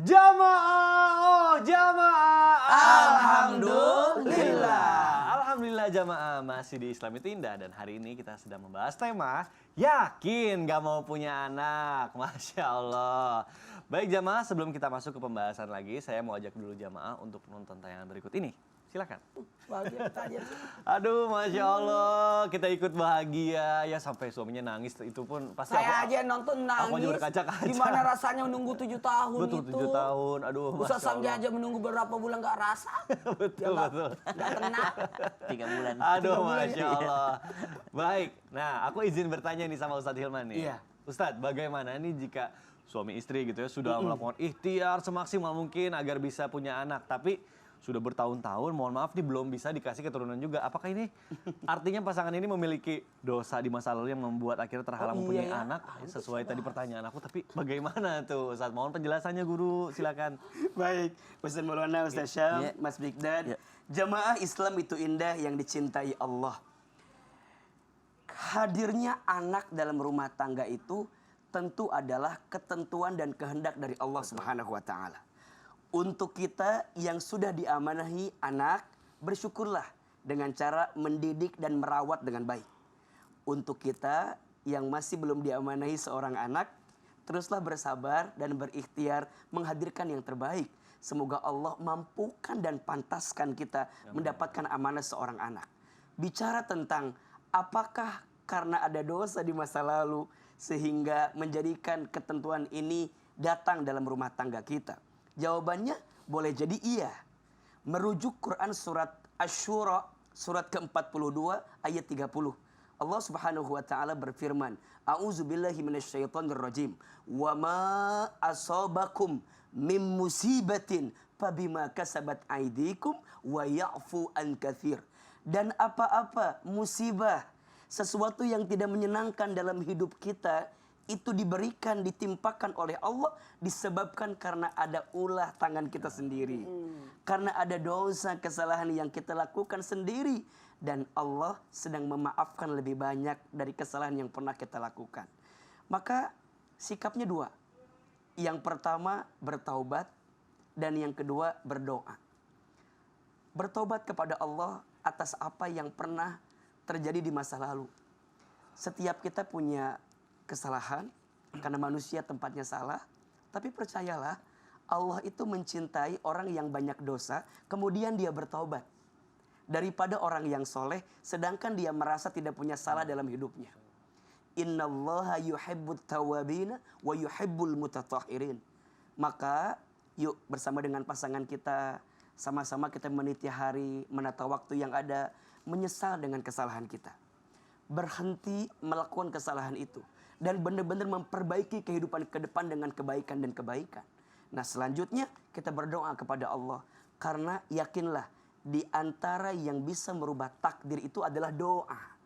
Jamaah, oh jamaah. Alhamdulillah. Alhamdulillah jamaah, masih di Islam itu Indah. Dan hari ini kita sedang membahas tema yakin gak mau punya anak. Masya Allah. Baik jamaah, sebelum kita masuk ke pembahasan lagi, saya mau ajak dulu jamaah untuk menonton tayangan berikut ini. Silakan. Bahagia tadi. Aduh, Masya Allah, kita ikut bahagia. Ya sampai suaminya nangis, itu pun pasti Saya aja nonton nangis. Aku juga berkaca-kaca. Gimana rasanya menunggu 7 tahun Betul, itu. 7 tahun, aduh Ustaz Masya Samdi Allah. aja menunggu berapa bulan gak rasa. Betul, betul. Gak tenang. 3 bulan. Aduh, 3 bulan. Masya Allah. Baik, nah aku izin bertanya nih sama Ustadz Hilman nih. Iya. Ustadz, bagaimana nih jika suami istri gitu ya sudah melakukan ikhtiar semaksimal mungkin agar bisa punya anak, tapi sudah bertahun-tahun, mohon maaf nih belum bisa dikasih keturunan juga. Apakah ini artinya pasangan ini memiliki dosa di masa lalu yang membuat akhirnya terhalang mempunyai anak? Sesuai tadi pertanyaan aku, tapi bagaimana tuh Ustadz? Mohon penjelasannya guru, silakan. Baik, Ustaz Maulana, Ustaz Syam, Ya. Mas Bigdan. Ya. Jamaah Islam itu indah yang dicintai Allah. Hadirnya anak dalam rumah tangga itu tentu adalah ketentuan dan kehendak dari Allah Subhanahu wa taala. Untuk kita yang sudah diamanahi anak, bersyukurlah dengan cara mendidik dan merawat dengan baik. Untuk kita yang masih belum diamanahi seorang anak, teruslah bersabar dan berikhtiar menghadirkan yang terbaik. Semoga Allah mampukan dan pantaskan kita mendapatkan amanah seorang anak. Bicara tentang apakah karena ada dosa di masa lalu sehingga menjadikan ketentuan ini datang dalam rumah tangga kita. Jawabannya boleh jadi iya. Merujuk Quran surat Asy-Syura surat ke-42 ayat 30. Allah Subhanahu wa taala berfirman, "A'udzubillahi minasyaitonirrajim. Wa ma asabakum mim musibatin fabima kasabat aydikum wa ya'fu an katsir." Dan apa-apa musibah, sesuatu yang tidak menyenangkan dalam hidup kita, itu diberikan, ditimpakan oleh Allah disebabkan karena ada ulah tangan kita sendiri. Karena ada dosa, kesalahan yang kita lakukan sendiri. Dan Allah sedang memaafkan lebih banyak dari kesalahan yang pernah kita lakukan. Maka sikapnya 2. Yang pertama bertaubat, dan yang kedua berdoa. Bertobat kepada Allah atas apa yang pernah terjadi di masa lalu. Setiap kita punya kesalahan, karena manusia tempatnya salah. Tapi percayalah, Allah itu mencintai orang yang banyak dosa, kemudian dia bertaubat, daripada orang yang soleh, sedangkan dia merasa tidak punya salah dalam hidupnya. Innallaha yuhibbut tawwabina wa yuhibbul mutatahhirin. Maka yuk bersama dengan pasangan kita, sama-sama kita meniti hari, menata waktu yang ada, menyesal dengan kesalahan kita. Berhenti melakukan kesalahan itu. Dan benar-benar memperbaiki kehidupan ke depan dengan kebaikan dan kebaikan. Nah selanjutnya kita berdoa kepada Allah. Karena yakinlah di antara yang bisa merubah takdir itu adalah doa.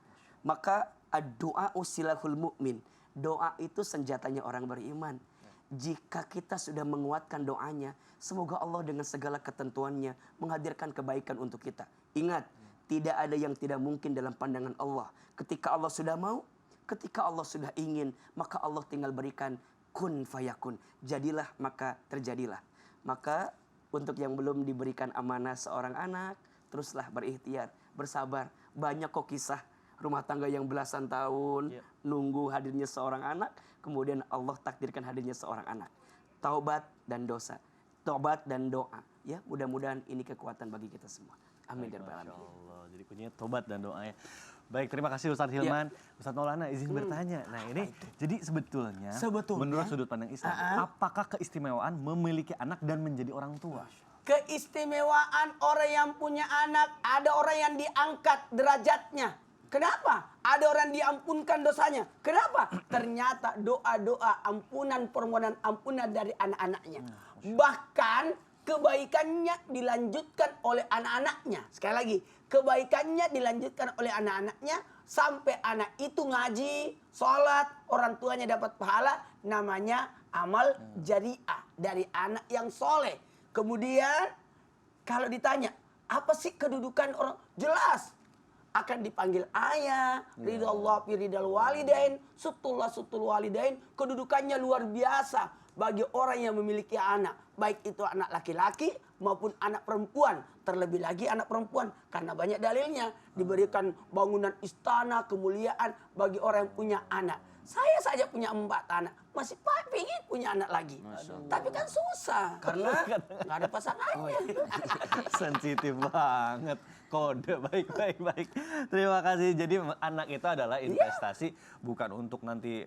Maka ad-du'a usilahul mu'min. Doa itu senjatanya orang beriman. Jika kita sudah menguatkan doanya, semoga Allah dengan segala ketentuannya menghadirkan kebaikan untuk kita. Ingat, tidak ada yang tidak mungkin dalam pandangan Allah. Ketika Allah sudah mau, ketika Allah sudah ingin, maka Allah tinggal berikan kun fayakun. Jadilah maka terjadilah. Maka untuk yang belum diberikan amanah seorang anak, teruslah berikhtiar, bersabar. Banyak kok kisah rumah tangga yang belasan tahun nunggu hadirnya seorang anak, kemudian Allah takdirkan hadirnya seorang anak. Taubat dan dosa, taubat dan doa. Ya, mudah-mudahan ini kekuatan bagi kita semua. Amin ya rabbal alamin. Allah. Jadi kuncinya tobat dan doa ya. Baik, terima kasih Ustadz Hilman. Ustadz Maulana izin bertanya. Nah ini, jadi sebetulnya menurut sudut pandang Islam, apakah keistimewaan memiliki anak dan menjadi orang tua? Keistimewaan orang yang punya anak, ada orang yang diangkat derajatnya. Kenapa? Ada orang diampunkan dosanya. Kenapa? Ternyata doa-doa ampunan, permohonan ampunan dari anak-anaknya. Bahkan kebaikannya dilanjutkan oleh anak-anaknya. Sekali lagi, kebaikannya dilanjutkan oleh anak-anaknya sampai anak itu ngaji, sholat, orang tuanya dapat pahala, namanya amal jariah dari anak yang soleh. Kemudian kalau ditanya, apa sih kedudukan orang? Jelas akan dipanggil ayah, ridha Allah fi ridal walidain, sutullah sutul walidain, kedudukannya luar biasa. bagi orang yang memiliki anak, baik itu anak laki-laki maupun anak perempuan, terlebih lagi anak perempuan, karena banyak dalilnya diberikan bangunan istana kemuliaan bagi orang yang punya anak. Saya saja punya 4 anak, masih pingin punya anak lagi. Tapi kan susah, karena nggak ada pasangannya. Sensitif banget. Kode, baik. Terima kasih. Jadi anak itu adalah investasi, bukan untuk nanti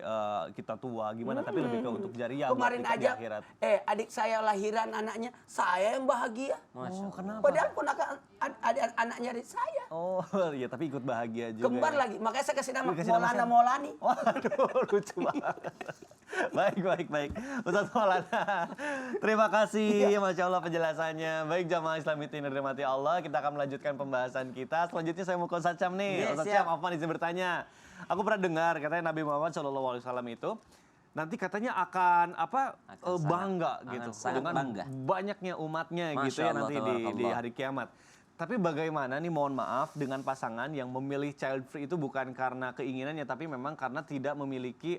kita tua gimana, tapi lebih ke untuk jariah. Kemarin buat kita di aja, akhirat. adik saya lahiran anaknya, saya yang bahagia. Oh, kenapa? Padahal ponakan adik anaknya adik saya. Oh, iya, tapi ikut bahagia juga. Kembar ya. lagi, makanya saya kasih nama Kasih nama Maulana siapa? Maulani. Waduh, lucu banget. Baik. Ustaz Maulana, terima kasih. Masya Allah penjelasannya. Baik jamaah Islam itu yang dirahmati Allah, kita akan melanjutkan pembahasan kita. Selanjutnya saya mau ke Ustaz Syam nih. Ustaz Syam, Afwan izin bertanya. Aku pernah dengar katanya Nabi Muhammad SAW itu nanti katanya akan bangga gitu dengan bangga. banyaknya umatnya Masya gitu ya Allah, nanti di tabarakallah. hari kiamat. Tapi bagaimana nih, mohon maaf, dengan pasangan yang memilih child free itu bukan karena keinginannya, tapi memang karena tidak memiliki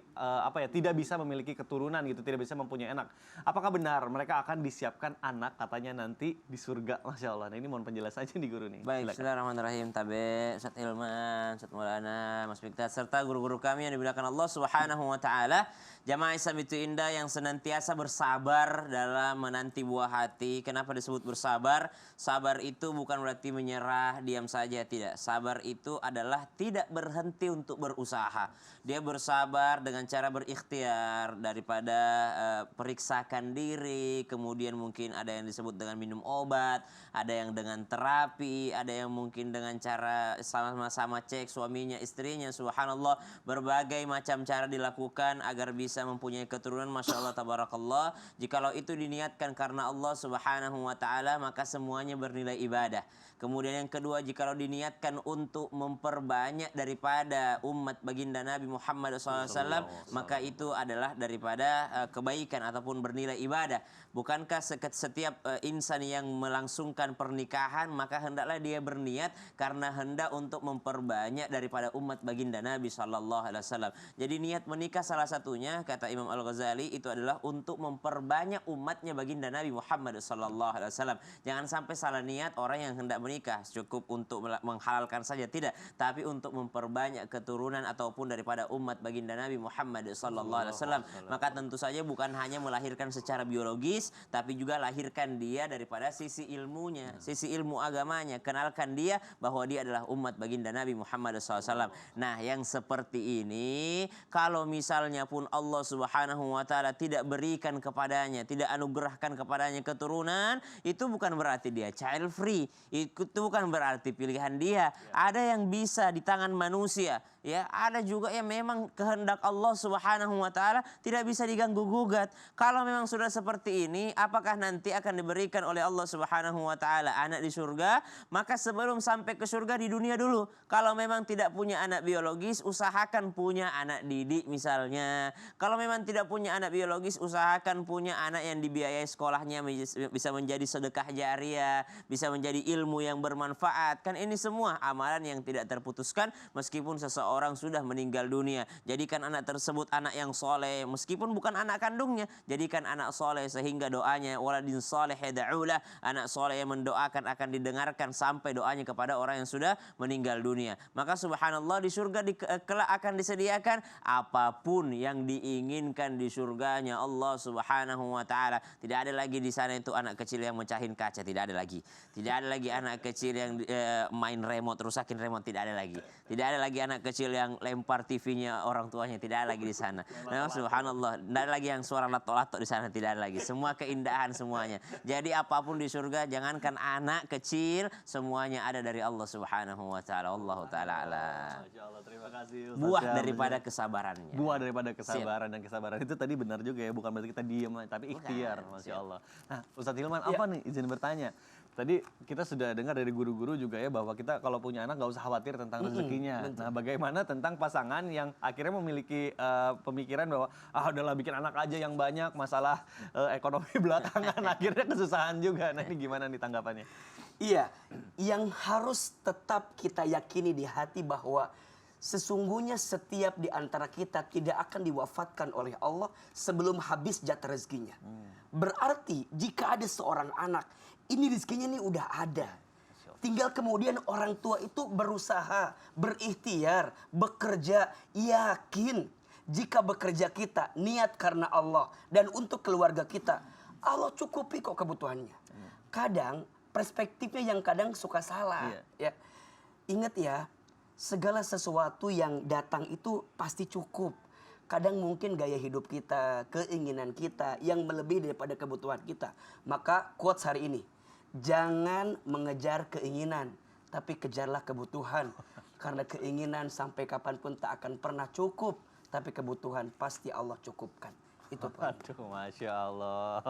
tidak bisa memiliki keturunan gitu, tidak bisa mempunyai anak. Apakah benar mereka akan disiapkan anak katanya nanti di surga? Masya Allah. Nah, ini mohon penjelasannya di guru nih. Baik, Silakan. bismillahirrahmanirrahim. Tabe, Ustaz Hilman, Ustaz Maulana, Mas Mikdad, serta guru-guru kami yang dimuliakan Allah Subhanahu wa taala. Jamaah Islam itu indah yang senantiasa bersabar dalam menanti buah hati. Kenapa disebut bersabar? Sabar itu bukan berarti menyerah, diam saja, tidak. Sabar itu adalah tidak berhenti untuk berusaha. Dia bersabar dengan cara berikhtiar daripada periksakan diri, kemudian mungkin ada yang disebut dengan minum obat, ada yang dengan terapi, ada yang mungkin dengan cara sama-sama cek suaminya, istrinya, subhanallah, berbagai macam cara dilakukan agar bisa mempunyai keturunan. Masya Allah, tabarakallah. Jikalau itu diniatkan karena Allah Subhanahu wa ta'ala, maka semuanya bernilai ibadah. Kemudian yang kedua, jikalau diniatkan untuk memperbanyak daripada umat baginda Nabi Muhammad SAW, maka itu adalah daripada kebaikan ataupun bernilai ibadah. Bukankah setiap insan yang melangsungkan pernikahan, maka hendaklah dia berniat karena hendak untuk memperbanyak daripada umat baginda Nabi SAW. Jadi niat menikah salah satunya, kata Imam Al-Ghazali, itu adalah untuk memperbanyak umatnya baginda Nabi Muhammad SAW. Jangan sampai salah niat orang yang hendak menikah, cukup untuk menghalalkan saja, tidak, tapi untuk memperbanyak keturunan ataupun daripada umat baginda Nabi Muhammad SAW. Maka tentu saja bukan hanya melahirkan secara biologis, tapi juga lahirkan dia daripada sisi ilmunya, sisi ilmu agamanya. Kenalkan dia bahwa dia adalah umat baginda Nabi Muhammad SAW. Nah, yang seperti ini, kalau misalnya pun Allah Subhanahu wa ta'ala tidak berikan kepadanya, tidak anugerahkan kepadanya keturunan, itu bukan berarti dia child free. Itu bukan berarti pilihan dia. Ada yang bisa di tangan manusia, ya, ada juga yang memang kehendak Allah Subhanahu wa ta'ala tidak bisa diganggu gugat. Kalau memang sudah seperti ini, apakah nanti akan diberikan oleh Allah Subhanahu wa ta'ala anak di surga? Maka sebelum sampai ke surga di dunia dulu, kalau memang tidak punya anak biologis, usahakan punya anak didik misalnya. Kalau memang tidak punya anak biologis, usahakan punya anak yang dibiayai sekolahnya, bisa menjadi sedekah jariah, bisa menjadi ilmu yang bermanfaat. Kan ini semua amalan yang tidak terputuskan meskipun seseorang sudah meninggal dunia. Jadikan anak tersebut anak yang soleh, meskipun bukan anak kandungnya. Jadikan anak soleh sehingga doanya waladin soleh yad'ulah, anak soleh yang mendoakan akan didengarkan sampai doanya kepada orang yang sudah meninggal dunia. Maka subhanallah, di surga kelak akan disediakan apapun yang diinginkan di surganya Allah Subhanahu wa ta'ala. Tidak ada lagi di sana itu anak kecil yang mecahin kaca, tidak ada lagi. Tidak ada lagi anak kecil yang main remote, rusakin remote, tidak ada lagi. Tidak ada lagi anak kecil yang lempar TV-nya orang tuanya, tidak ada lagi di sana. Nah, subhanallah, tidak ada lagi yang suara lato-lato di sana, tidak ada lagi. Semua keindahan semuanya. Jadi apapun di surga, jangankan anak kecil, semuanya ada dari Allah Subhanahu wa ta'ala. Allahu ta'ala alam. Masya Allah, terima kasih Ustaz Buah Syam. daripada kesabarannya. Buah daripada kesabaran, dan kesabaran itu tadi benar juga ya, bukan berarti kita diam, tapi ikhtiar. Masya Allah. Nah, Ustadz Hilman, apa nih, izin bertanya. Tadi kita sudah dengar dari guru-guru juga ya, bahwa kita kalau punya anak nggak usah khawatir tentang rezekinya. Nah, bagaimana tentang pasangan yang akhirnya memiliki pemikiran bahwa udahlah bikin anak aja yang banyak, masalah ekonomi belakangan akhirnya kesusahan juga. Nah, ini gimana nih tanggapannya? Iya, yang harus tetap kita yakini di hati bahwa sesungguhnya setiap di antara kita tidak akan diwafatkan oleh Allah sebelum habis jatah rezekinya. Berarti jika ada seorang anak, ini rezekinya nih udah ada. Tinggal kemudian orang tua itu berusaha, berikhtiar, bekerja, yakin. Jika bekerja kita, niat karena Allah dan untuk keluarga kita, Allah cukupi kok kebutuhannya. Kadang perspektifnya yang kadang suka salah. Ya. Ingat ya, segala sesuatu yang datang itu pasti cukup. Kadang mungkin gaya hidup kita, keinginan kita yang melebihi daripada kebutuhan kita. Maka quotes hari ini, jangan mengejar keinginan, tapi kejarlah kebutuhan. Karena keinginan sampai kapanpun tak akan pernah cukup, tapi kebutuhan pasti Allah cukupkan. Itu Aduh, Masya Allah.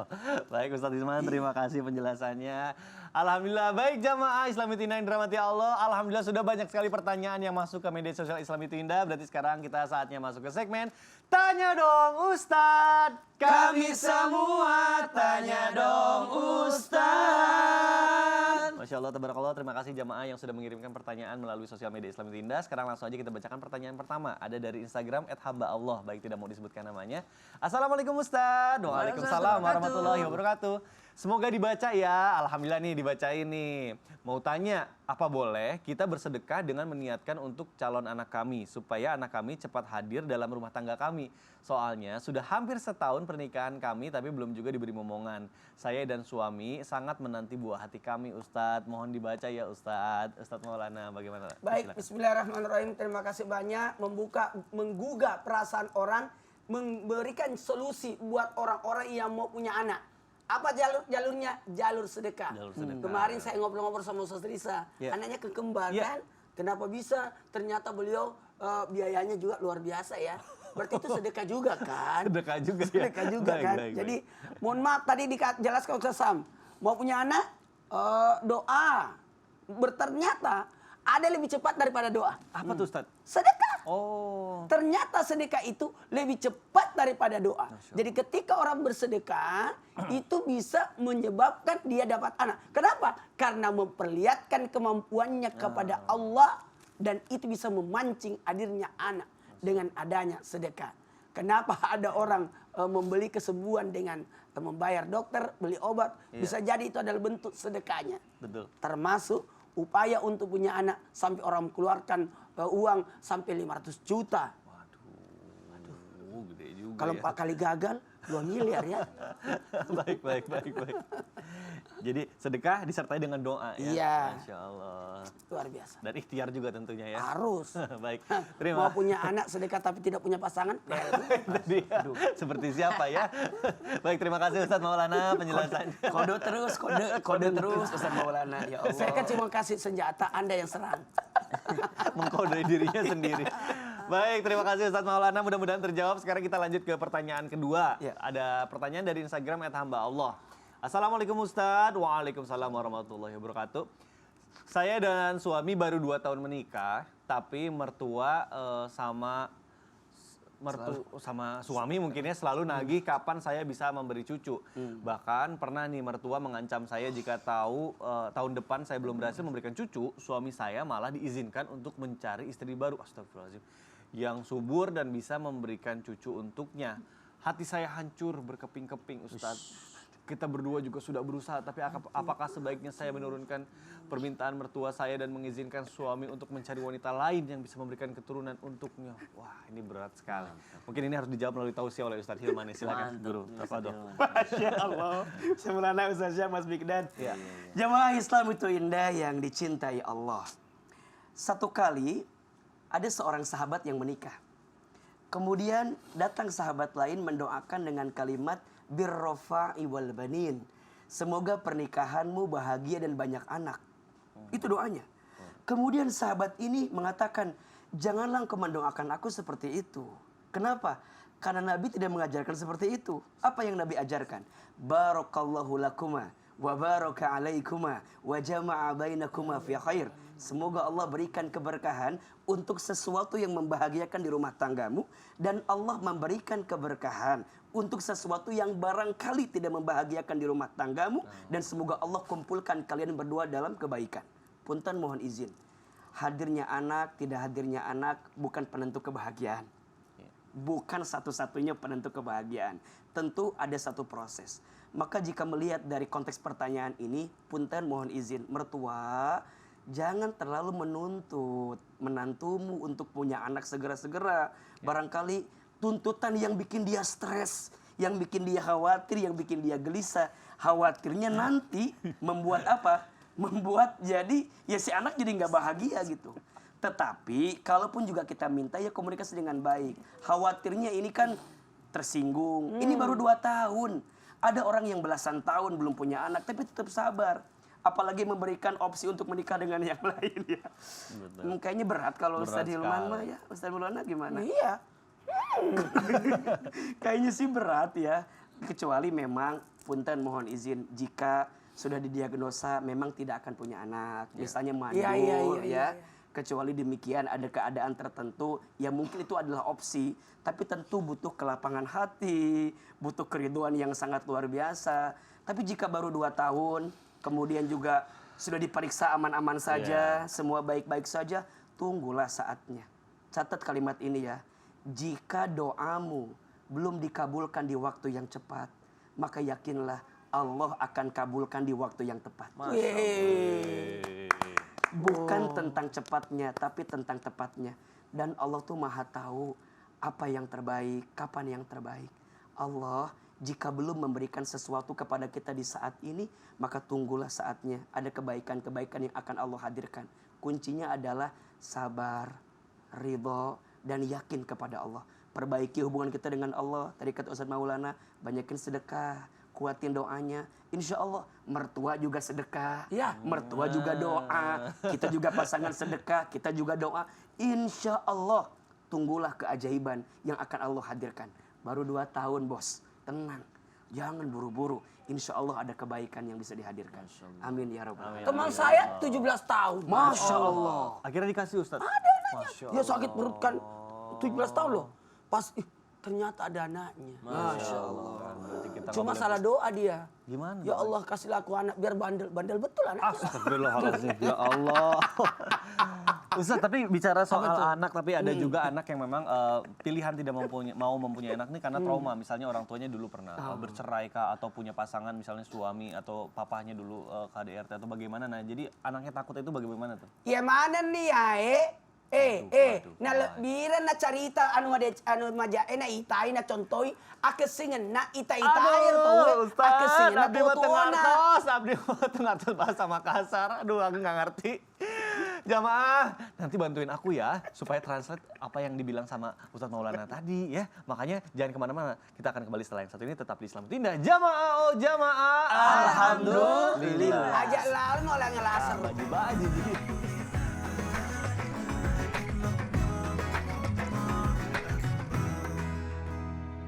Baik Ustadz Hilman, terima kasih penjelasannya. Alhamdulillah, baik jamaah Islami Indah yang dirahmati Allah. Alhamdulillah sudah banyak sekali pertanyaan yang masuk ke media sosial Islami Indah. Berarti sekarang kita saatnya masuk ke segmen Tanya Dong Ustadz. Kami semua tanya dong Ustadz. Masya Allah, tabarakallah. Terima kasih jamaah yang sudah mengirimkan pertanyaan melalui sosial media Islami Indah. Sekarang langsung aja kita bacakan pertanyaan pertama. Ada dari Instagram @hambaAllah. Baik, tidak mau disebutkan namanya. Assalamualaikum Ustadz. Waalaikumsalam warahmatullahi wabarakatuh. Semoga dibaca ya. Alhamdulillah nih dibacain nih. Mau tanya, apa boleh kita bersedekah dengan meniatkan untuk calon anak kami supaya anak kami cepat hadir dalam rumah tangga kami? Soalnya sudah hampir setahun pernikahan kami tapi belum juga diberi momongan. Saya dan suami sangat menanti buah hati kami Ustadz. Mohon dibaca ya Ustadz. Ustadz Maulana bagaimana? Baik, Silakan. bismillahirrahmanirrahim. Terima kasih banyak menggugah perasaan orang, memberikan solusi buat orang-orang yang mau punya anak. Apa jalurnya? Jalur sedekah. Jalur sedekah. Kemarin saya ngobrol-ngobrol sama Ustaz Risa, anaknya kekembar kan? Kenapa bisa? Ternyata beliau biayanya juga luar biasa ya. Berarti itu sedekah juga kan? Sedekah juga ya. Sedekah juga Baik, kan? baik, Jadi mohon maaf tadi dijelaskan Ustaz Sam, mau punya anak doa. Ternyata ada lebih cepat daripada doa. Apa tuh Ustadz? Sedekah. Oh. Ternyata sedekah itu lebih cepat daripada doa. Jadi ketika orang bersedekah, itu bisa menyebabkan dia dapat anak. Kenapa? Karena memperlihatkan kemampuannya kepada Allah. Dan itu bisa memancing hadirnya anak dengan adanya sedekah. Kenapa ada orang membeli kesembuhan dengan membayar dokter, beli obat. Bisa jadi itu adalah bentuk sedekahnya. Betul. Termasuk upaya untuk punya anak sampai orang keluarkan uang sampai 500 juta. Waduh, gede juga Kalau ya. 4 kali gagal 2 miliar ya. baik. Jadi sedekah disertai dengan doa ya. Iya. Masya Allah. Luar biasa. Dan ikhtiar juga tentunya ya. Harus. Baik. Mau Terima. punya anak sedekah tapi tidak punya pasangan. Tadi seperti siapa ya? Baik, terima kasih Ustadz Maulana penjelasannya. Kode terus Ustaz Maulana, ya Allah. Saya kan cuma kasih senjata, Anda yang serang. Mengkode dirinya sendiri. Baik, terima kasih Ustadz Maulana. Mudah-mudahan terjawab. Sekarang kita lanjut ke pertanyaan kedua. Ya. Ada pertanyaan dari Instagram @hambaAllah. Assalamualaikum Ustadz. Waalaikumsalam warahmatullahi wabarakatuh. Saya dan suami baru 2 tahun menikah, tapi mertua sama suami mungkinnya selalu nagih kapan saya bisa memberi cucu. Bahkan pernah nih mertua mengancam saya jika tahu tahun depan saya belum berhasil memberikan cucu, suami saya malah diizinkan untuk mencari istri baru. Astagfirullahaladzim. Yang subur dan bisa memberikan cucu untuknya. Hati saya hancur berkeping-keping Ustadz. Kita berdua juga sudah berusaha, tapi apakah sebaiknya saya menurunkan permintaan mertua saya dan mengizinkan suami untuk mencari wanita lain yang bisa memberikan keturunan untuknya? Wah, ini berat sekali. Mungkin ini harus dijawab melalui tausiah oleh Ustadz Hilman. Silakan Guru. Tafadhol. Masya Allah. Sebenarnya Ustaz Syah, Mas Bigdan. Ya. Jamaah Islam itu indah yang dicintai Allah. Satu kali ada seorang sahabat yang menikah. Kemudian datang sahabat lain mendoakan dengan kalimat birrofa'i wal banin. Semoga pernikahanmu bahagia dan banyak anak. Itu doanya. Kemudian sahabat ini mengatakan, janganlah engkau mendoakan aku seperti itu. Kenapa? Karena Nabi tidak mengajarkan seperti itu. Apa yang Nabi ajarkan? Barakallahu lakuma wa baraka alaikuma wa jama'a bainakuma fi khair. Semoga Allah berikan keberkahan untuk sesuatu yang membahagiakan di rumah tanggamu, dan Allah memberikan keberkahan untuk sesuatu yang barangkali tidak membahagiakan di rumah tanggamu, dan semoga Allah kumpulkan kalian berdua dalam kebaikan. Punten mohon izin. hadirnya anak, tidak hadirnya anak bukan penentu kebahagiaan. Bukan satu-satunya penentu kebahagiaan. Tentu ada satu proses. Maka jika melihat dari konteks pertanyaan ini, punten mohon izin, mertua, jangan terlalu menuntut menantumu untuk punya anak segera-segera. Barangkali tuntutan yang bikin dia stres, yang bikin dia khawatir, yang bikin dia gelisah. Khawatirnya nanti membuat apa? Membuat jadi ya si anak jadi nggak bahagia gitu. Tetapi kalaupun juga kita minta ya komunikasi dengan baik. Khawatirnya ini kan tersinggung. Ini baru 2 tahun. Ada orang yang belasan tahun belum punya anak tapi tetap sabar. Apalagi memberikan opsi untuk menikah dengan yang lain ya. Kayaknya berat kalau Berat Ustaz Hilman sekali. mah ya. Ustaz Maulana gimana? Iya. Kayaknya sih berat ya. Kecuali memang punten mohon izin jika sudah didiagnosa memang tidak akan punya anak. Misalnya mandul Iya. Kecuali demikian ada keadaan tertentu ya mungkin itu adalah opsi. Tapi tentu butuh kelapangan hati, butuh keriduan yang sangat luar biasa. Tapi jika baru 2 tahun, kemudian juga sudah diperiksa aman-aman saja, semua baik-baik saja, tunggulah saatnya. Catat kalimat ini ya. Jika doamu belum dikabulkan di waktu yang cepat, maka yakinlah Allah akan kabulkan di waktu yang tepat. Bukan tentang cepatnya, tapi tentang tepatnya. Dan Allah tuh maha tahu apa yang terbaik, kapan yang terbaik. Allah jika belum memberikan sesuatu kepada kita di saat ini, maka tunggulah saatnya. Ada kebaikan-kebaikan yang akan Allah hadirkan. Kuncinya adalah sabar, ridho, dan yakin kepada Allah. Perbaiki hubungan kita dengan Allah. Tadi kata Ustaz Maulana, banyakin sedekah, kuatin doanya. Insya Allah mertua juga sedekah, Ya. mertua juga doa, kita juga pasangan sedekah, kita juga doa. Insya Allah tunggulah keajaiban yang akan Allah hadirkan. Baru 2 tahun bos, tenang, jangan buru-buru. Insya Allah ada kebaikan yang bisa dihadirkan. Amin ya rabbal alamin. Teman saya 17 tahun. Masya Allah. Akhirnya dikasih Ustaz. Masya Dia sakit perut kan 17 tahun loh. Pas ternyata ada anaknya. Masya Allah. Berarti kita nggak Cuma boleh- salah doa dia. Gimana? Ya Allah kasihlah aku anak biar bandel. Bandel betul anaknya. Astagfirullahaladzim. Ya Allah. Ustaz, tapi bicara soal anak, tapi ada juga anak yang memang pilihan tidak mau mempunyai anak nih karena trauma. Misalnya orang tuanya dulu pernah bercerai kah, atau punya pasangan misalnya suami atau papahnya dulu KDRT atau bagaimana. Nah, jadi anaknya takut itu bagaimana tuh? Ya mana nih ya na biran na carita anu maja na itai na contoy akesingen na itai to akesingen na abdi mah teu tutuana. ngartos, abdi mah teu ngartos bahasa Makassar. Aduh, aku nggak ngerti. Jamaah, nanti bantuin aku ya supaya translate apa yang dibilang sama Ustadz Maulana tadi ya. Makanya jangan kemana-mana. Kita akan kembali setelah yang satu ini tetap di Islam Indah. Jamaah, oh jamaah. Alhamdulillah. Aja lalu orang ngelasar. Baju-baju.